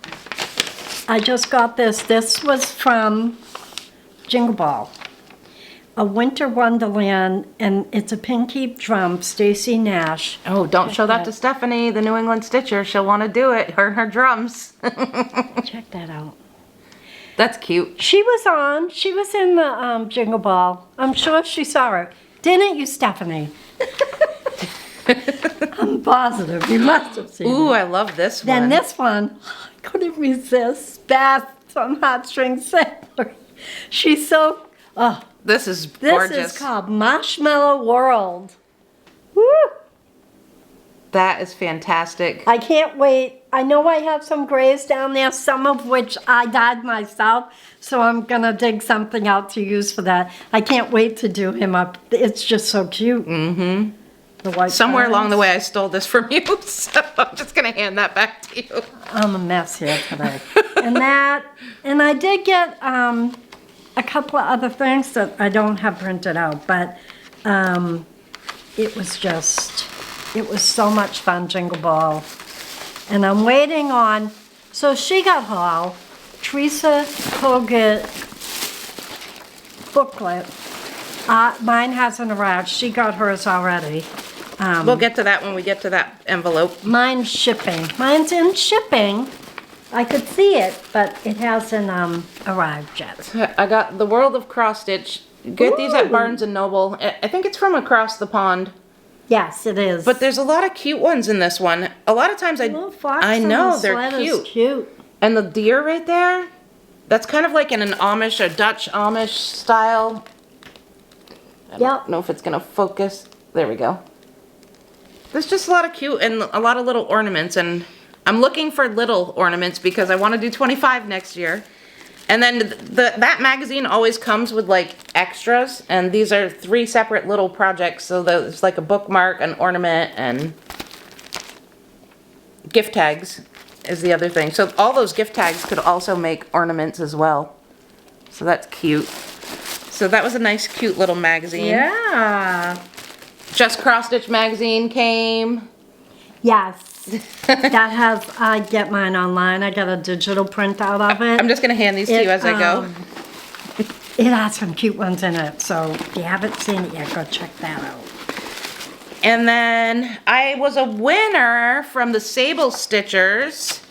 I just got this. This was from Jingle Ball. A Winter Wonderland, and it's a Pinky Drum, Stacy Nash. Oh, don't show that to Stephanie, the New England Stitcher. She'll want to do it. Her and her drums. Check that out. That's cute. She was in the Jingle Ball. I'm sure she saw her. Didn't you, Stephanie? I'm positive. You must have seen Ooh, it. I love this one. Then this one, I couldn't resist. Beth from Heartstring Sailor. She's so, This is this gorgeous. is called Marshmallow World. Woo! That is fantastic. I can't wait. I know I have some grays down there, some of which I dyed myself, so I'm gonna dig something out to use for that. I can't wait to do him up. It's just so cute. Mm-hmm. The white Somewhere along the lines. way, I stole this from you, so I'm just gonna hand that back to you. I'm a mess here today. and I did get a couple of other things that I don't have printed out, but it was so much fun, Jingle Ball. And I'm waiting on, so she got her Teresa Kogut booklet. Mine hasn't arrived. She got hers already. We'll get to that when we get to that envelope. Mine's shipping. Mine's in shipping. I could see it, but it hasn't arrived yet. I got The World of Cross Stitch. Get these at Ooh. Barnes & Noble. I think it's from across the pond. Yes, it is. But there's a lot of cute ones in this one. A lot of times Little fox I on know, the they're sweater's cute. And the deer right there, that's kind of like in an Amish, a Dutch Amish style. I don't know if it's gonna focus. There we go. there's just a lot of cute and a lot of little ornaments, and I'm looking for little ornaments because I want to do 25 next year. And then that magazine always comes with like extras, and these are 3 separate little projects. So there's like a bookmark, an ornament, and gift tags is the other thing. So all those gift tags could also make ornaments as well. So that's cute. So that was a nice, cute little magazine. Yeah. Just Cross Stitch magazine came. Yes. That has, I get mine online. I got a digital printout of it. I'm just going to hand these to you as I go. It has some cute ones in it. So if you haven't seen it yet, go check that out. And then I was a winner from the Sable Stitchers.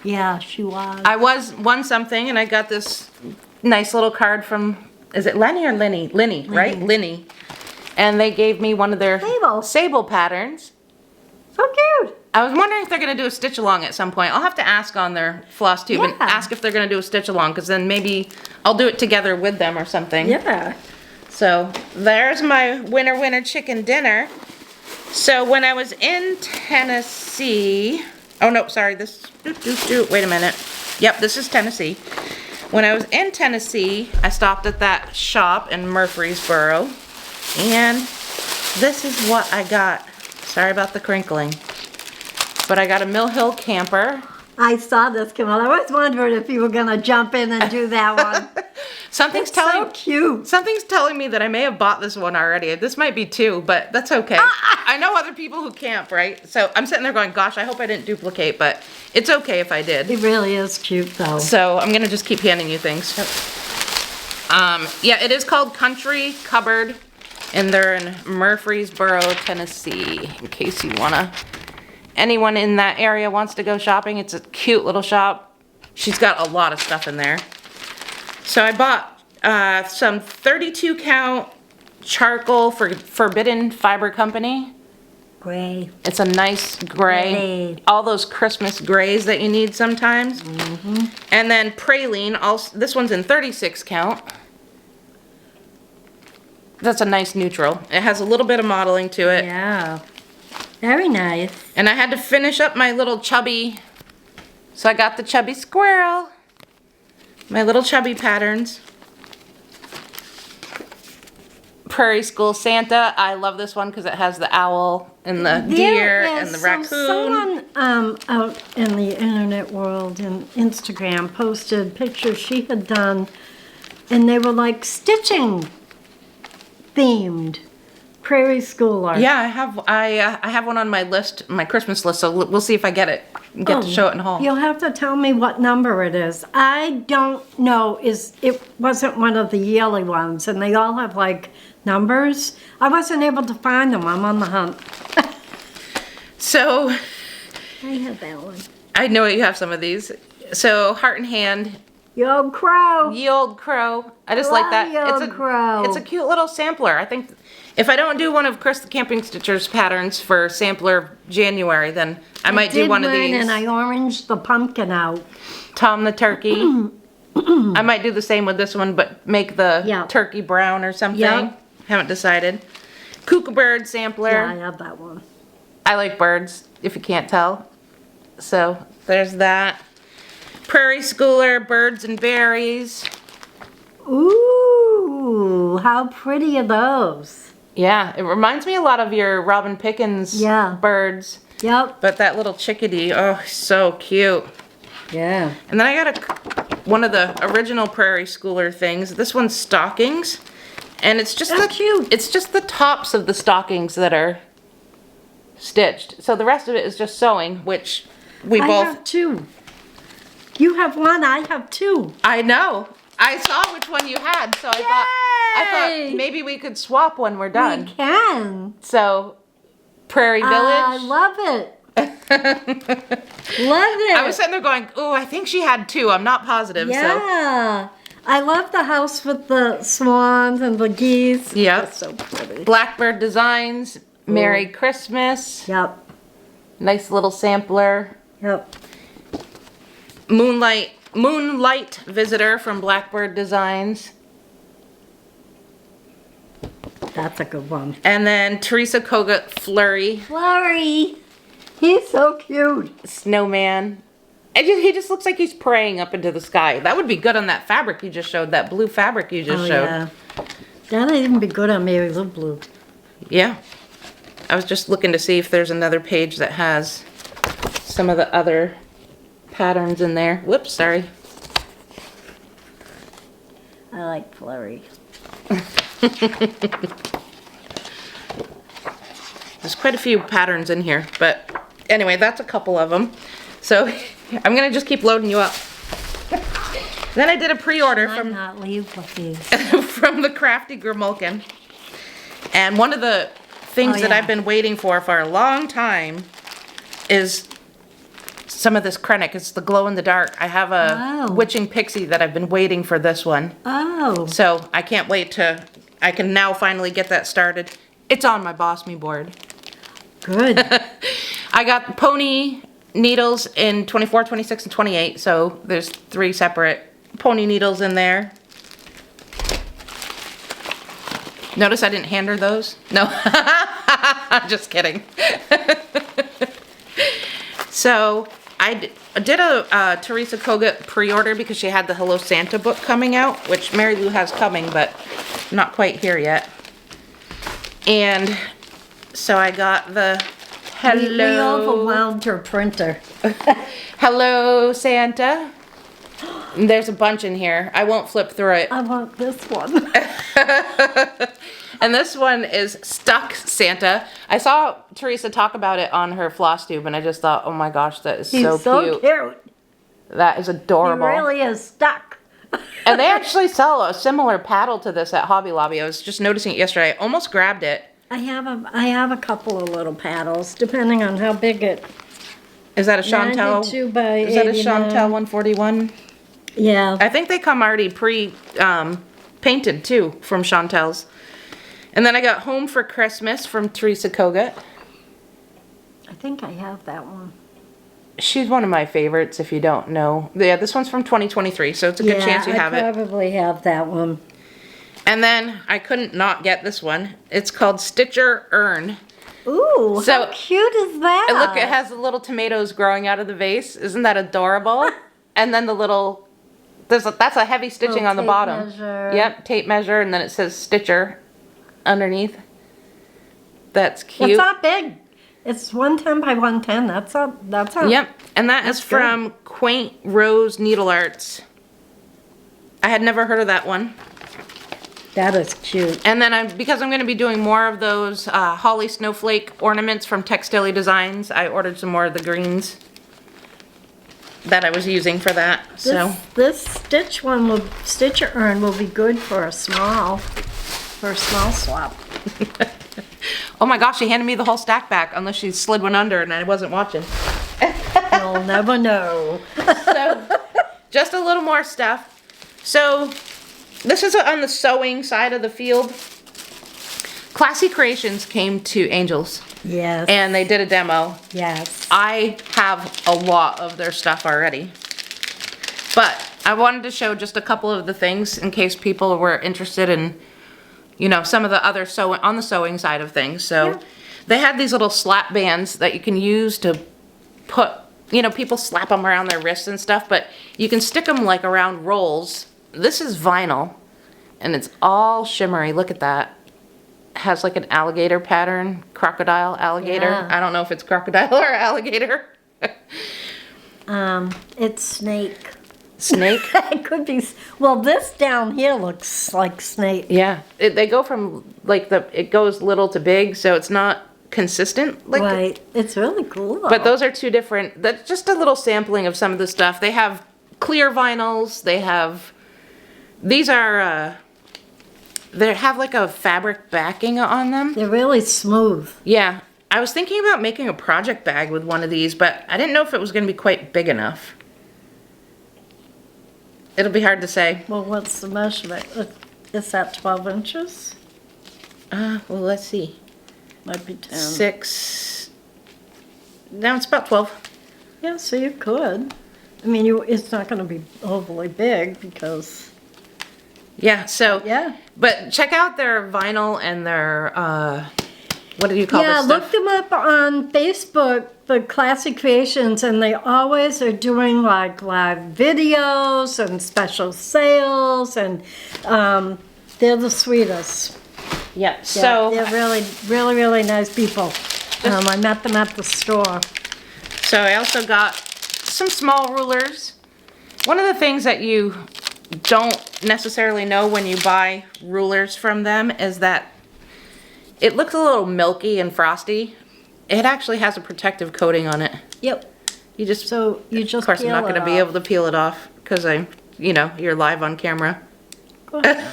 Yeah, she was. I won something, and I got this nice little card from, is it Lenny or Linny? Linny, right? Linny. And they gave me one of their sable patterns. So cute. I was wondering if they're going to do a stitch along at some point. I'll have to ask on their Flosstube and ask if they're going to do a stitch along, because then maybe I'll do it together with them or something. Yeah. So there's my winner chicken dinner. So when I was in Tennessee, oh no, sorry, wait a minute. Yep, this is Tennessee. When I was in Tennessee, I stopped at that shop in Murfreesboro, and this is what I got. Sorry about the crinkling. But I got a Mill Hill camper. I saw this come out. I was wondering if you were going to jump in and do that one. Something's so cute. Something's telling me that I may have bought this one already. This might be 2, but that's okay. I know other people who camp, right? So I'm sitting there going, gosh, I hope I didn't duplicate, but it's okay if I did. It really is cute, though. So I'm going to just keep handing you things. Yeah, it is called Country Cupboard, and they're in Murfreesboro, Tennessee, in case you want to... Anyone in that area wants to go shopping. It's a cute little shop. She's got a lot of stuff in there. So I bought some 32 count charcoal for Forbidden Fiber Company. Gray. It's a nice gray. All those Christmas grays that you need sometimes. Mm-hmm. And then praline. This one's in 36 count. That's a nice neutral. It has a little bit of modeling to it. Yeah. Very nice. And I had to finish up my little chubby, so I got the chubby squirrel. My little chubby patterns. Prairie School Santa. I love this one because it has the owl and the deer and the raccoon. Someone out in the internet world and Instagram posted pictures she had done, and they were like stitching themed. Prairie Schooler. Yeah, I have one on my list, my Christmas list, so we'll see if I get it. Get to show it in haul. You'll have to tell me what number it is. I don't know. It wasn't one of the yearly ones, and they all have like numbers. I wasn't able to find them. I'm on the hunt. So I have that one. I know you have some of these. So Heart and Hand. Ye Old Crow. Ye Old Crow. I just like that. Ye Old Crow. It's a cute little sampler. I think if I don't do one of Chris the Camping Stitcher's patterns for sampler January, then I might do one of these. And I oranged the pumpkin out. Tom the Turkey. I might do the same with this one, but make the turkey brown or something. Yep. Haven't decided. Cuckoo Bird sampler. Yeah, I have that one. I like birds, if you can't tell. So there's that. Prairie Schooler, Birds and Berries. Ooh, how pretty are those? Yeah, it reminds me a lot of your Robin Pickens birds. Yep. But that little chickadee, oh, so cute. Yeah. And then I got one of the original Prairie Schooler things. This one's stockings. And it's just cute. It's just the tops of the stockings that are stitched. So the rest of it is just sewing, which I have 2. You have 1, I have 2. I know. I saw which one you had, so I thought maybe we could swap when we're done. We can. So, Prairie Village. I love it. Love it. I was sitting there going, ooh, I think she had 2. I'm not positive. Yeah. So. I love the house with the swans and the geese. Yep. That's so pretty. Blackbird Designs. Merry Christmas. Yep. Nice little sampler. Yep. Moonlight Visitor from Blackbird Designs. That's a good one. And then Teresa Kogut Flurry Flurry. He's so cute. Snowman. He just looks like he's praying up into the sky. That would be good on that fabric you just showed, that blue fabric you just showed. Yeah. That'd even be good on Mary Lou Blue. Yeah. I was just looking to see if there's another page that has some of the other patterns in there. Whoops, sorry. I like Flurry. There's quite a few patterns in here, but anyway, that's a couple of them. So I'm gonna just keep loading you up. Then I did a pre-order from not leave with these. from the Crafty Grimalkin. And one of the things that I've been waiting for a long time is some of this Krennic. It's the glow in the dark. I have a witching pixie that I've been waiting for this one. Oh. So I can't wait I can now finally get that started. It's on my Boss Me board. Good. I got pony needles in 24, 26, and 28. So there's 3 separate pony needles in there. Notice I didn't hand her those? No. I'm just kidding. So I did a Teresa Kogut pre-order because she had the Hello Santa book coming out, which Mary Lou has coming, but not quite here yet. And so I got the Hello... We overwhelmed her printer. Hello Santa. And there's a bunch in here. I won't flip through it. I want this one. And this one is Stuck Santa. I saw Teresa talk about it on her Flosstube, and I just thought, oh my gosh, that is so cute. That is adorable. He really is stuck. And they actually sell a similar paddle to this at Hobby Lobby. I was just noticing it yesterday. I almost grabbed it. I have a couple of little paddles, depending on how big it. Is that a Chantel? 92 by Is that a 89. Chantel 141? Yeah. I think they come already painted too from Chantel's. And then I got Home for Christmas from Teresa Kogut. I think I have that one. She's one of my favorites if you don't know. Yeah, this one's from 2023, so it's a good chance you have I it. probably have that one. And then I couldn't not get this one. It's called Stitcher Urn. Ooh, So- how cute is that? And look, it has the little tomatoes growing out of the vase. Isn't that adorable? And then the little, that's a heavy stitching on the tape bottom. measure. Yep, tape measure, and then it says Stitcher underneath. That's cute. It's not big. It's 110 by 110. That's a. Yep, and that is from Quaint Rose Needle Arts. I had never heard of that one. That is cute. And then because I'm going to be doing more of those holly snowflake ornaments from Textile Designs, I ordered some more of the greens that I was using for that. This Stitcher urn will be good for a small swap. Oh my gosh, she handed me the whole stack back, unless she slid one under and I wasn't watching. You'll never know. So, just a little more stuff. So, this is on the sewing side of the field. Classy Creations came to Angels. Yes. And they did a demo. Yes. I have a lot of their stuff already. But I wanted to show just a couple of the things in case people were interested in, you know, some of the other on the sewing side of things. So they had these little slap bands that you can use to put, you know, people slap them around their wrists and stuff, but you can stick them like around rolls. This is vinyl and it's all shimmery. Look at that. Has like an alligator pattern, crocodile, alligator. Yeah. I don't know if it's crocodile or alligator. It's snake. Snake? It could be. Well, this down here looks like snake. Yeah. They go from like it goes little to big, so it's not consistent. Like, Right. It's really cool. but those are two different. That's just a little sampling of some of the stuff. They have clear vinyls. They have. These are. They have like a fabric backing on them. They're really smooth. Yeah. I was thinking about making a project bag with one of these, but I didn't know if it was going to be quite big enough. It'll be hard to say. Well, what's the measurement? Is that 12 inches? Well, let's see. Might be 10. 6. No, it's about 12. Yeah, so you could. I mean, it's not going to be overly big because Yeah, so, Yeah. but check out their vinyl and their, what do you call Yeah, this look stuff? them up on Facebook, the Classic Creations, and they always are doing like live videos and special sales, and they're the sweetest. Yeah, Yeah, so, they're really, really, really nice people. I met them at the store. so I also got some small rulers. One of the things that you don't necessarily know when you buy rulers from them is that it looks a little milky and frosty. It actually has a protective coating on it. Yep. You just, So you just of course, I'm peel not going to it be off. able to peel it off because you're live on camera. Go ahead.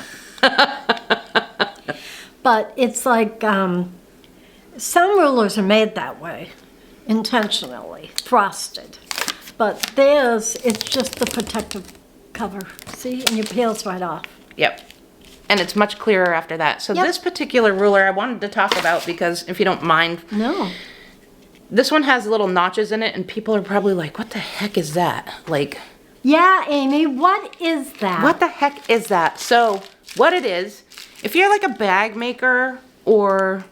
But it's like some rulers are made that way, intentionally, frosted. But theirs, it's just the protective cover. See, and it peels right off. Yep. And it's much clearer after that. So Yep. this particular ruler I wanted to talk about because, if you don't mind, No. this one has little notches in it and people are probably like, what the heck is that? Like, Yeah, Amy, what is that? what the heck is that? So what it is, if you're like a bag maker or,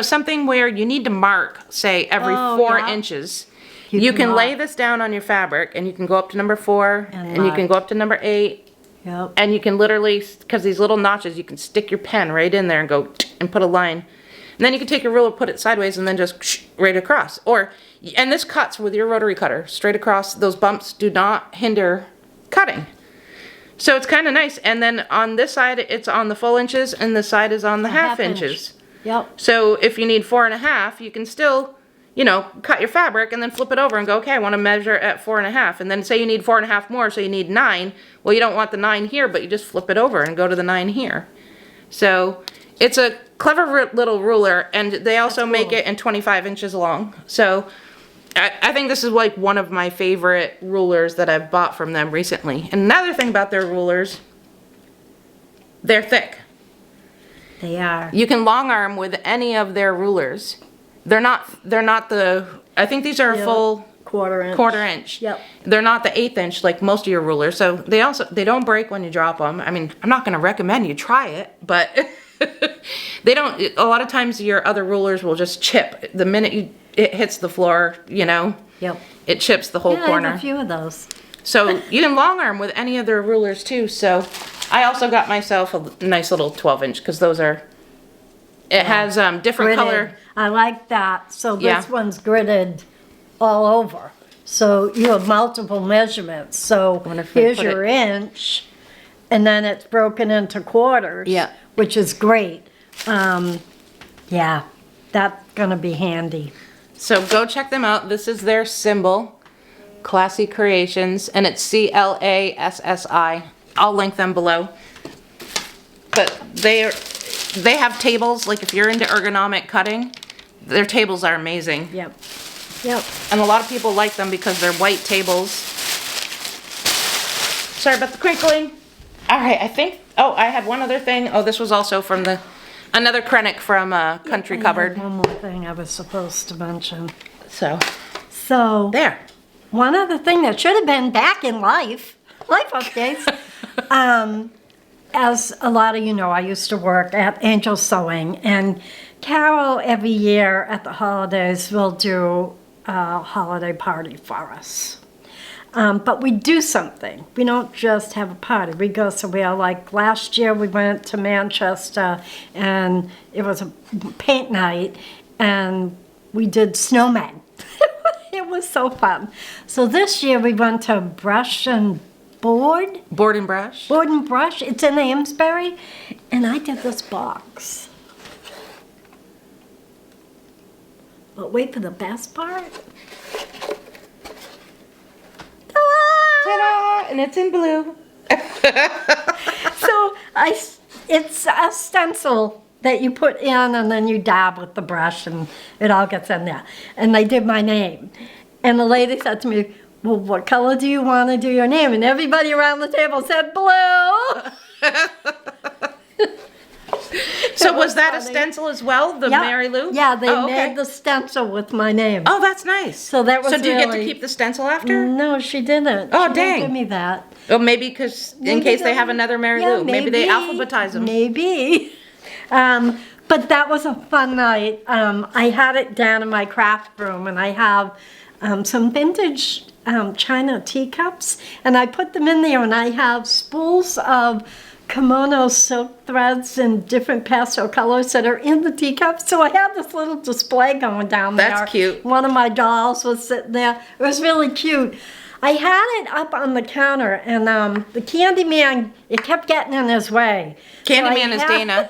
something where you need to mark, say, every Oh, 4 yeah. inches, You you can can lay mark. this down on your fabric and you can go up to number 4 And and you can mark. go up to number 8 Yep. and you can literally, because these little notches, you can stick your pen right in there and go and put a line. And then you can take your ruler, put it sideways, and then just right across. And this cuts with your rotary cutter straight across. Those bumps do not hinder cutting. So it's kind of nice. And then on this side, it's on the full inches, and this side is on the half half inch. inches. Yep. So if you need 4.5, you can still, cut your fabric and then flip it over and go, okay, I want to measure at 4.5. And then say you need 4.5 more, so you need 9. Well, you don't want the 9 here, but you just flip it over and go to the 9 here. So it's a clever little ruler, and they also make it in 25 inches long. So I think this is like one of my favorite rulers that I've bought from them recently. And another thing about their rulers, they're thick. They are. You can long arm with any of their rulers. They're not I think these are a Yep. full Quarter inch. inch. Yep. They're not the 1/8 inch like most of your rulers. So they don't break when you drop them. I mean, I'm not going to recommend you try it, but they don't, a lot of times your other rulers will just chip. The minute it hits the floor, Yep. it chips the whole Yeah, I corner. have a few of those. So you can long arm with any of their rulers too. So I also got myself a nice little 12-inch because those are, it has different Gridded. color. I like that. So this Yeah. one's gridded all over. So you have multiple measurements. So wonder if we here's put your inch, and then it's broken into quarters. Yeah. Which is great. Yeah, that's gonna be handy. So go check them out. This is their symbol, Classy Creations, and it's CLASSI. I'll link them below. But they have tables, like if you're into ergonomic cutting, their tables are amazing. Yep. Yep. And a lot of people like them because they're white tables. Sorry about the crinkling. All right, I think, I had one other thing. Oh, this was also from another Krennic from Country I Cupboard. had one more thing I was supposed to mention. So, So there. one other thing that should have been back in life updates. As a lot of you know, I used to work at Angel Sewing, and Carol every year at the holidays will do a holiday party for us. But we do something. We don't just have a party. We go somewhere. Like last year, we went to Manchester, and it was a paint night, and we did snowmen. It was so fun. So this year, we went to Brush and Board. Board and brush. Board and Brush. It's in Amesbury, and I did this box. But wait for the best part. Ta-da! And it's in blue. So it's a stencil that you put in, and then you dab with the brush, and it all gets in there. And they did my name. And the lady said to me, well, what color do you want to do your name? And everybody around the table said blue. So was that a funny. stencil as well, the Yeah. Mary Lou? Yeah, they Oh, okay. made the stencil with my name. Oh, that's nice. So that was So do you get to really- keep the stencil after? No, she didn't. Oh, She dang. didn't give me that. Oh, maybe because in case they have another Mary Lou. Maybe they alphabetize them. Maybe. But that was a fun night. I had it down in my craft room, and I have some vintage china teacups, and I put them in there, and I have spools of kimono silk threads in different pastel colors that are in the teacups. So I had this little display going down there. That's cute. One of my dolls was sitting there. It was really cute. I had it up on the counter, and the Candyman, it kept getting in his way. Candyman is Dana.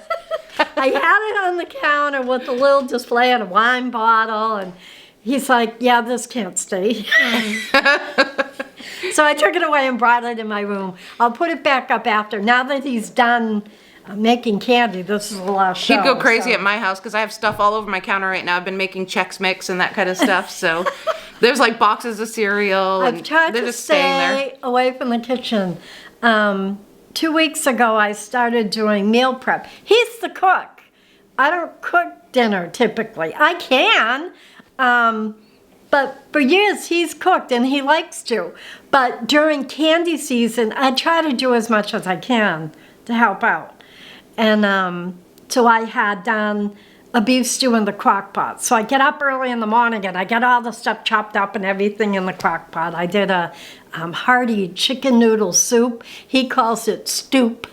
I had it on the counter with a little display and a wine bottle, and he's like, yeah, this can't stay. So I took it away and brought it in my room. I'll put it back up after. Now that he's done making candy, this is the last show. He'd go crazy at my house because I have stuff all over my counter right now. I've been making Chex Mix and that kind of stuff, so there's like boxes of cereal. I've tried they're to just staying there. stay away from the kitchen. 2 weeks ago, I started doing meal prep. He's the cook. I don't cook dinner typically. I can, but for years he's cooked and he likes to. But during candy season, I try to do as much as I can to help out. And so I had done a beef stew in the crock pot. So I get up early in the morning and I get all the stuff chopped up and everything in the crock pot. I did a hearty chicken noodle soup. He calls it stoop.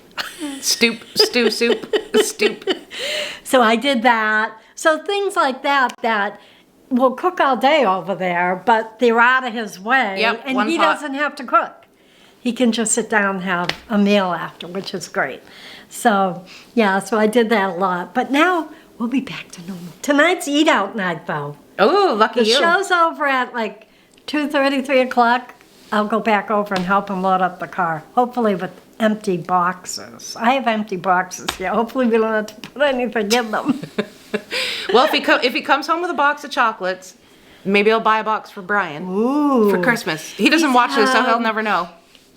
Stew soup, stoop. So I did that. So things like that will cook all day over there, but they're out of his way. Yep, and one he pot. doesn't have to cook. He can just sit down and have a meal after, which is great. So, yeah, so I did that a lot. But now we'll be back to normal. Tonight's eat out night, though. Oh, lucky The you. show's over at like 2:30, 3 o'clock. I'll go back over and help him load up the car, hopefully with empty boxes. I have empty boxes here. Hopefully we don't have to put anything in them. Well, if he comes home with a box of chocolates, maybe I'll buy a box for Brian Ooh. for Christmas. He doesn't He's watch this, so he'll never know.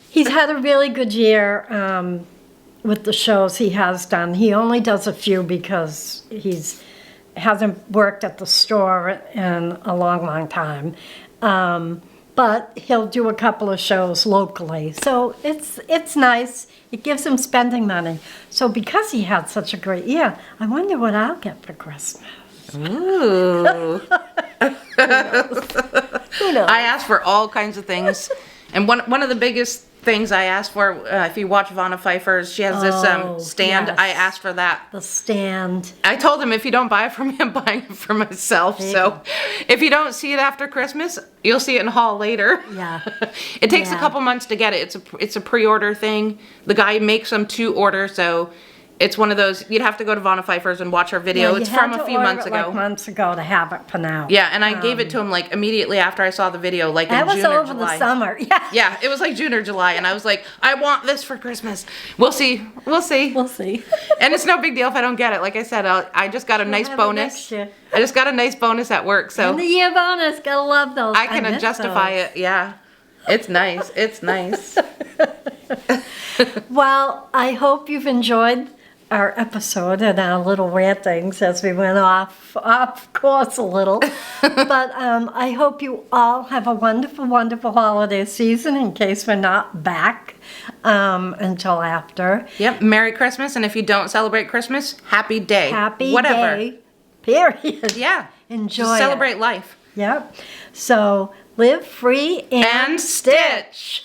He's had a really good year with the shows he has done. He only does a few because he's hasn't worked at the store in a long, long time. But he'll do a couple of shows locally. So it's nice. It gives him spending money. So because he had such a great year, I wonder what I'll get for Christmas. Ooh. Who knows? I asked for all kinds of things. And one of the biggest things I asked for, if you watch Vanna Pfeiffer's, she has this stand. Yes. I asked for that. The stand. I told him if you don't buy it for me, I'm buying it for myself. There you So go. if you don't see it after Christmas, you'll see it in haul later. Yeah. It takes a Yeah. couple months to get it. It's a pre-order thing. The guy makes them to order, so it's one of those, you'd have to go to Vanna Pfeiffer's and watch her video. Yeah, It's you from had a to few order months it ago. like months ago to have it for now. Yeah, and I gave it to him like immediately after I saw the video, like in That was June or over July. the summer. Yeah. Yeah, it was like June or July, and I was like, I want this for Christmas. We'll see. We'll see. We'll see. And it's no big deal if I don't get it. Like I said, I just got a nice have it bonus. next year. I just got a nice bonus at work, And so the year bonus, gotta love those. I can miss justify those. it. Yeah, it's nice. It's nice. Well, I hope you've enjoyed our episode and our little rantings as we went off course a little. But I hope you all have a wonderful, wonderful holiday season in case we're not back until after. Yep. Merry Christmas, and if you don't celebrate Christmas, happy day. Happy Whatever. day, period. Yeah. Enjoy Just it. celebrate life. Yep. So live free and And stitch.